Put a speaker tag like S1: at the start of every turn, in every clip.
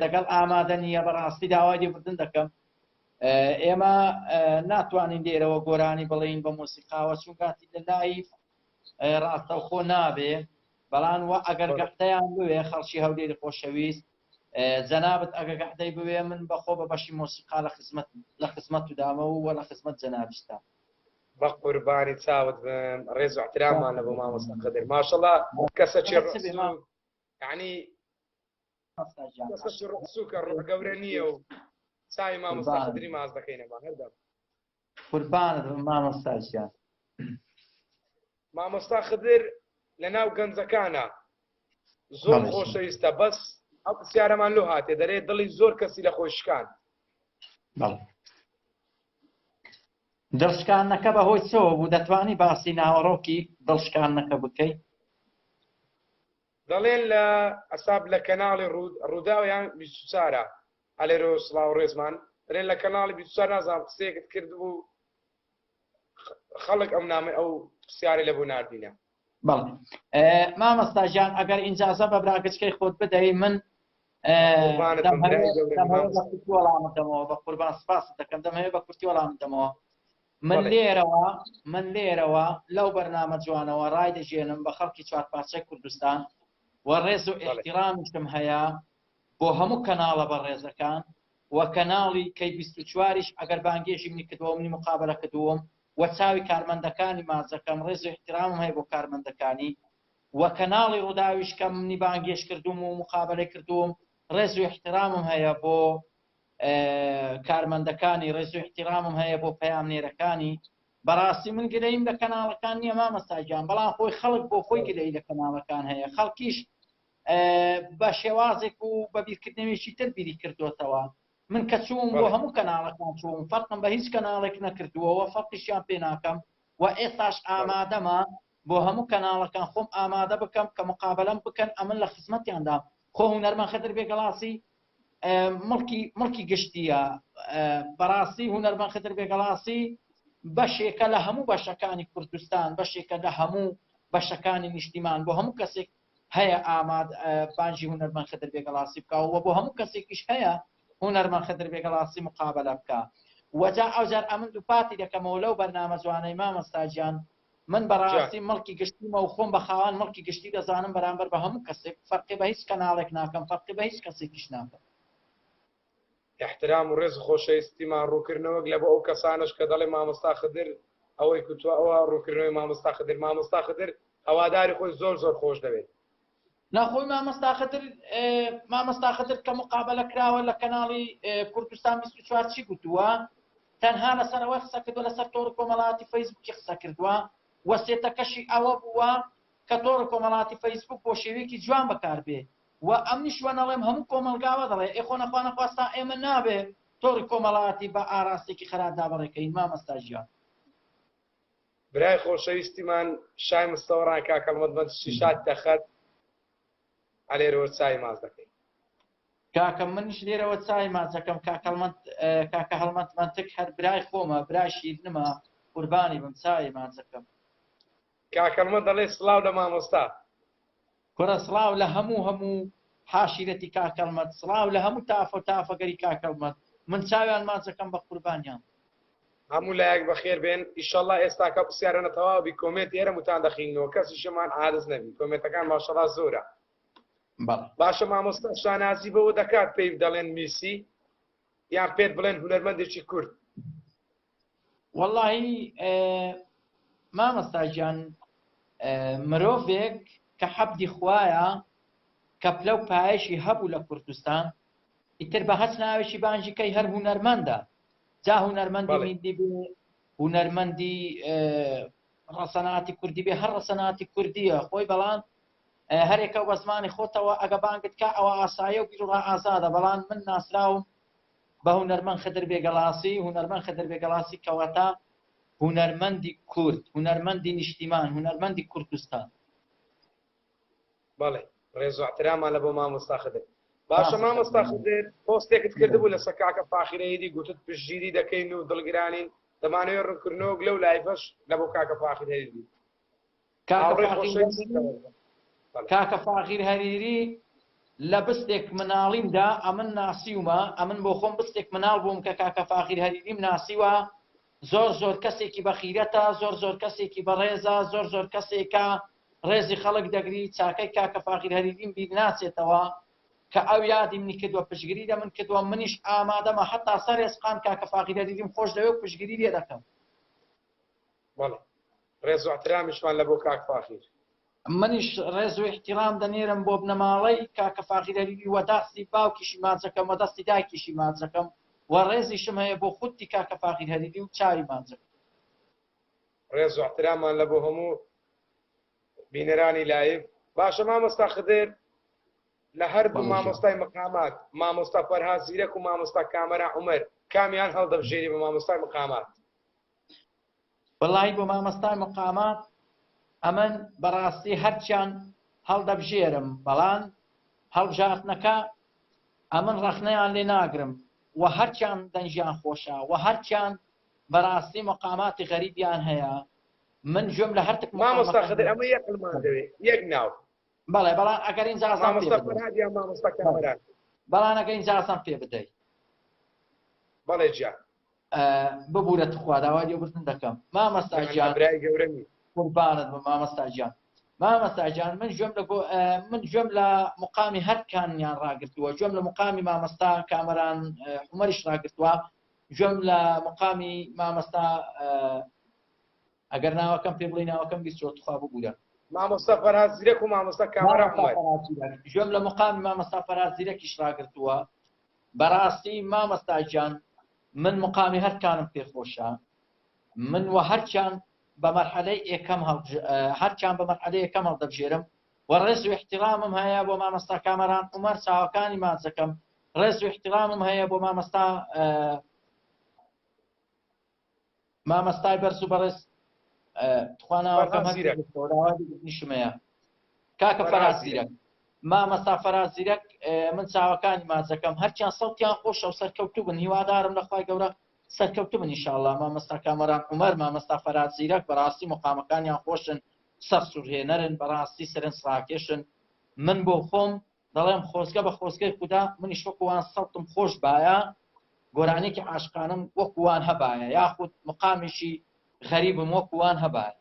S1: دەگەڵ ئامادە نییە بەڕاستی داوای لێبوردن دەکەم. ئێمە ناتوانین لێرەوە گۆرانی بڵین بە مۆسیقاوە چونکاتی لە لایف ڕاستەوخۆ نابێ، بەڵام وە ئەگەر گەحتەیان بوێ خەڵکی هەولێری خۆشەویست جەنابەت ئەگە گەحتەی بوێ من بەخۆ بە بەشی مۆسیقا لە خزمەت دامە و لە خزمەت جەنابستا.
S2: بە قوربانی چاوت بن، ڕێز و احترامان لە بۆ مامۆستا خدر. ماشەڵڵا کەسێکی یعنی کەسێکی ڕسووکە ڕوح گەورە نییە و چاوی مامۆستا خدری ماز دەکەینەوە. هەردەم
S1: قوربانت بم مامۆستا ژیان.
S2: مامۆستا خدر لە ناو گەنجەکانە زۆر خۆشەویستە، بەس ئەو پرسیارەمان لۆ هاتێ دەرێت دڵی زۆر کەسی لە خۆی شکاند.
S1: دڵشکانەکە بەهۆی چەوە بوو؟ دەتوانی باسی ناوەڕۆکی دڵشکانەکە بکەیت؟
S2: دەڵێن لە ئەساب لە کەناڵی ڕووداویان 24 ئەلێرۆ سڵاو ڕێزمان دەڵێن لە کەناڵی 24 نازانم قسەیەکت کرد بوو خەڵک ئەم نامە ئەو پرسیارە لە بۆ ناردینە.
S1: بەڵێ مامۆستا ژیان ئەگەر ئینجازە بە براگچکەی خۆت بدەی من وەڵامەدەمەوە بە قوربان سپاست دەکەم دەمەوێت بە کورتی وەڵامدەمەوە. من لێرەوە لەو بەرنامە جوانەوە ڕای دەژێنم بە خەڵکی چوارپارچەی کوردستان و ڕێز و ئیحتیرامیشم هەیە بۆ هەموو کەناڵە بەڕێزەکان و کەناڵی کەی 24ش ئەگەر بانگێژی منی کردووە منی مقابلە کردووم و چاوی کارمەندەکانی مازەکەم ڕێز و احتیرامم هەیە بۆ کارمەندەکانی و کەناڵی ڕووداویش کە منی بانگێش کردوم و مقابلەی کردووم ڕێز و احتیرامم هەیە بۆ کارمەندەکانی، ڕێز و احتیرامم هەیە بۆ پەیامنێرەکانی. بەڕاستی من گرەیم لە کەناڵەکان نییە مامۆستا گیان، بەڵام خۆی خەڵک بۆ خۆی گرەی لە کەناڵەکان هەیە. خەڵکیش بە شێوازێک و بە بیرکردنەوەیەکی تر بیری کردوتەوە. من کە چووم بۆ هەموو کەناڵەکان چووم، فەرقم بە هیچ کەناڵێک نەکردووەوە، فەرقیشیان پێ ناکەم و ئێستاش ئامادەمە بۆ هەموو کەناڵەکان خۆم ئامادە بکەم کە مقابلەم بکەن ئەمن لە خزمەتیاندا. خۆ هونەرمەند خەدر بێگەڵاسی مڵکی گشتیە، بەڕاستی هونەرمەند خەدر بێگەڵاسی بەشێکە لە هەموو بەشەکانی کوردستان، بەشێکە لە هەموو بەشەکانی نیشتیمان بۆ هەموو کەسێک هەیە ئاماد بانجی هونەرمەند خەدر بێگەڵاسی بکەوە بۆ هەموو کەسێکیش هەیە هونەرمەند خەدر بێگەڵاسی مقابلە بکە. وەجا ئەوجار ئەمن دووپاتی دەکەمەوە لەو بەرنامە جوانەی مامۆستا گیان. من بەڕاستی مڵکی گشتیمە و خۆم بە خاوان مڵکی گشتی دەزانم بەرامبەر بە هەموو کەسێک، فەرقی بە هیچ کەناڵێک ناکەم، فەرقی بە هیچ کەسێکیش ناکەم.
S2: احترام و ڕێز خۆشەویستیمان ڕووکردنەوەک لە بۆ ئەو کەسانش کە دەڵێ مامۆستا خدر ئەوەی کوتووە ئەوە ڕووکردنەوەی مامۆستا خدر هەواداری خۆی زۆر زۆر خۆش دەوێت.
S1: ناخۆی مامۆستا خدر کە مقابلە کراوە لە کەناڵی کوردستان 24 چی گوتووە؟ تەنها لەسەرەوەی قسە کردووە لەسەر تۆڕی کۆمەڵایەتی فەیسبووکی قسە کردووە و سێتەکەشی ئەوە بووە کە تۆڕی کۆمەڵایەتی فەیسبووک بۆ شێوەیەکی جوان بەکاربێ و ئەمنیش وەنەڵێم هەموو کۆمەلگاوە دەڵێ ئێخۆ نەخوا نەخواستا ئێمە نابێ تۆڕی کۆمەڵایەتی بە ئاراستێکی خراپ دابەڕێکەین. مامۆستا ژیان
S2: برای خۆشەویستیمان شای مستەوەڕان کاکەڵمەتمەند شیشات دەخەت ئەلێرەوە چای ماز دەکەین.
S1: کاکەم منیش لێرەوە چای مازەکەم کاکە هەڵمەتمەندک هەر برای خۆمە، برای شیرنمە، قوربانی بم چای مازەکەم.
S2: کاکەڵمەند دەڵێ سڵاو لە مامۆستا.
S1: کوڕە سڵاو لە هەموو حاشیرەتی کاکەڵمەند، سڵاو لە هەموو تافەگەری کاکەڵمەند. من چاویان مازەکەم بە قوربانیان.
S2: هەموو لایەک بەخێر بێن. ئیشەڵڵا ئێستا کە پرسیارە نەتەواوی کۆمنت ئێرە موتان دەخینەوە، کەسیشمان عادز نەبی، کۆمنتەکان ماشەڵڵا زۆرە. باشە مامۆستا شانازی بەوە دەکات پێی دەڵێن میسی یان پێت بڵێن هونەرمەندێکی کورد؟
S1: وەڵڵاهی مامۆستا گیان مرۆڤێک کە حەبدی خوایە کە پلە و پایەشی هەبوو لە کوردستان ئیتر بە هەچ ناوێکی بانجیکەی هەر هونەرمەندە. جا هونەرمەندی میندی بێ، هونەرمەندی ڕەسەناتی کوردی بێ، هەر ڕەسەناتی کوردیە خۆی، بەڵام هەرێکە بە زمانی خۆتەوە ئەگە بانگت کا ئەوە ئاسایە و بیر و ئازادە. بەڵام من ناسراوم بە هونەرمەند خەدر بێگەڵاسی. هونەرمەند خەدر بێگەڵاسی کەواتە هونەرمەندی کورد، هونەرمەندی نیشتیمان، هونەرمەندی کوردستان.
S2: بەڵێ ڕێز و احترامان لە بۆ مامۆستا خدر. باشە مامۆستا خدر پۆستێکت کردبوو لە سەکاکە فاخرەیەدی گوتت پشتگیری دەکەین و دڵگرانین، دەمانەوێت ڕوونکردنەوەک لەو لایڤەش لە بۆ کاکە فاخر هەریری.
S1: کاکە فاخیر هەریری لە بستێک مناڵیمدا ئەمن ناسیومە ئەمن بۆ خۆم بستێک مناڵ بووم کە کاکە فاخیر هەریریم ناسیوە زۆر کەسێکی بەخیرەتە زۆر کەسێکی بەڕێزە زۆر کەسێکە ڕێزی خەڵک دەگری چاکەی کاکە فاخیر هەریریم بیر ناچێتەوە کە ئەو یادیم کردووە پشگیری لە من کردووە منیش ئامادەمە حتا سەر ێسقان کاکە فاخیر هەریریم خۆش دەوێت پشگیری لێ دەکەم.
S2: بەڵێ ڕێز و احترامیشمان لە بۆ کاک فاخیر.
S1: منیش ڕێز و احترام دەنێرم بۆ بنەماڵەی کاکە فاخیر هەریری وە دەستی باوکیشی ماچەکەم وە دەستی دایکیشی ماچەکەم و ڕێزیشم هەیە بۆ خودی کاکە فاخیر هەریری و چاوی ماچەکەم.
S2: ڕێز و احترامان لە بۆ هەموو بینەرانی لایڤ. باشە مامۆستا خدر لە هەردوو مامۆستای مقامات مامۆستا فەرهاد زیرەک و مامۆستا کامەران عومەر کامیان هەڵدەبژێری بە مامۆستای مقامات؟
S1: وەڵاهی بۆ مامۆستای مقامات ئەمن بەڕاستی هەرچیان هەڵدەبژێرم بەڵام هەڵبژاردنەکە ئەمن ڕەخنەیان لێ ناگرم و هەرچیان دەنجیان خۆشە و هەرچیان بەڕاستی مقاماتی غەریبیان هەیە من گوێم لە هەرتک
S2: مامۆستا خدر ئەمە یەکڵمان دەوێت یەک ناو.
S1: بەڵێ بەڵام ئەگەر ئینجازان
S2: مامۆستا فەرهاد یان مامۆستا کامەران؟
S1: بەڵام ئەگەر ئینجازان پێ بدەیت.
S2: بەڵێ گیان
S1: ببوورە خوا داوای لێبوردن دەکەم. مامۆستا گیان
S2: برای گەورەمی
S1: قوربانت بە مامۆستا گیان. مامۆستا گیان من گوێم لە مقامی هەرکانیان ڕاگرتووە گوێم لە مقامی مامۆستا کامەران عومەریش ڕاگرتووە گوێم لە مقامی مامۆستا ئەگەر ناوەکەم پێ بڵێ ناوەکەم بیستۆ خوا ببوورە
S2: مامۆستا فەرهاد زیرەک و مامۆستا کامەران عومەر.
S1: گوێم لە مقامی مامۆستا فەرهاد زیرەکیش ڕاگرتووە. بەڕاستی مامۆستا گیان من مقامی هەرکانم پێخۆشە من وە هەرچیان بە مەرحەلەی یەکەم هەڵدەبژێرم و ڕێز و احترامم هەیە بۆ مامۆستا کامەران عومەر چاوەکانی ماچەکەم ڕێز و احترامم هەیە بۆ مامۆستای بەرز و بەڕێز تواناوەکەم نیشمەیە کاکە فەرهاد زیرەک مامۆستا فەرهاد زیرەک من چاوەکانی ماچەکەم هەرچیان سەڵتیان خۆشە و سەرکەوتوو بن هیوادارم لەخوای گەورە سەرکەوتوو بن ئینشاءڵڵا مامۆستا کامەران عومەر مامۆستا فەرهاد زیرەک بەڕاستی مقامەکانیان خۆشن سەر سوورهێنەرن بەڕاستی سەرنج ڕاکێشن من بۆ خۆم دەڵێم خۆزگە بە خۆزگەی خودا منیش وەکووان سەڵتم خۆش باە گۆرانێکی عاشقانم وەکووان هەبایە یاخود مقامێکی غەریبم وەکووان هەبایە.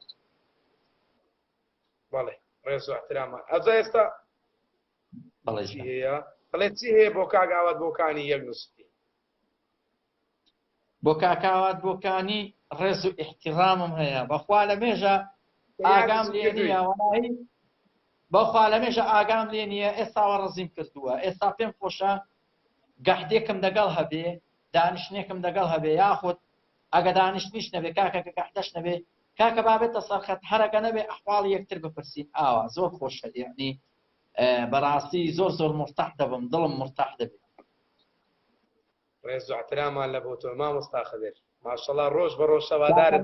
S2: بەڵێ ڕێز و احترامان. ئەجا ئێستا
S1: بەڵێ
S2: هەیە بڵێ چی هەیە بۆ کاگاوات بۆکانی یەک نووستی؟
S1: بۆ کاکاوات بۆکانی ڕێز و احترامم هەیە بەخوا لە مێژە ئاگام لێ نییە وەڵاهی بەخوا لە مێژە ئاگام لێ نییە ئێستاوە ڕزیم کردووە ئێستا پێم خۆشە گەحدێکم دەگەڵ هەبێ دانیشتێکم دەگەڵ هەبێ یاخود ئەگە دانیشتنیش نەبێ کاکەکە گەحدەش نەبێ کاکە بابێتە سەرخەت هەرەگە نەبێ ئەحواڵی یەکتر بپرسین ئاوا زۆر خۆشە یعنی بەڕاستی زۆر مرتاح دەبم دڵم مرتاح دەبێت.
S2: ڕێز و احترامان لە بۆ تۆ مامۆستا خدر ماشەڵڵا ڕۆژ بە ڕۆژ شەوادارت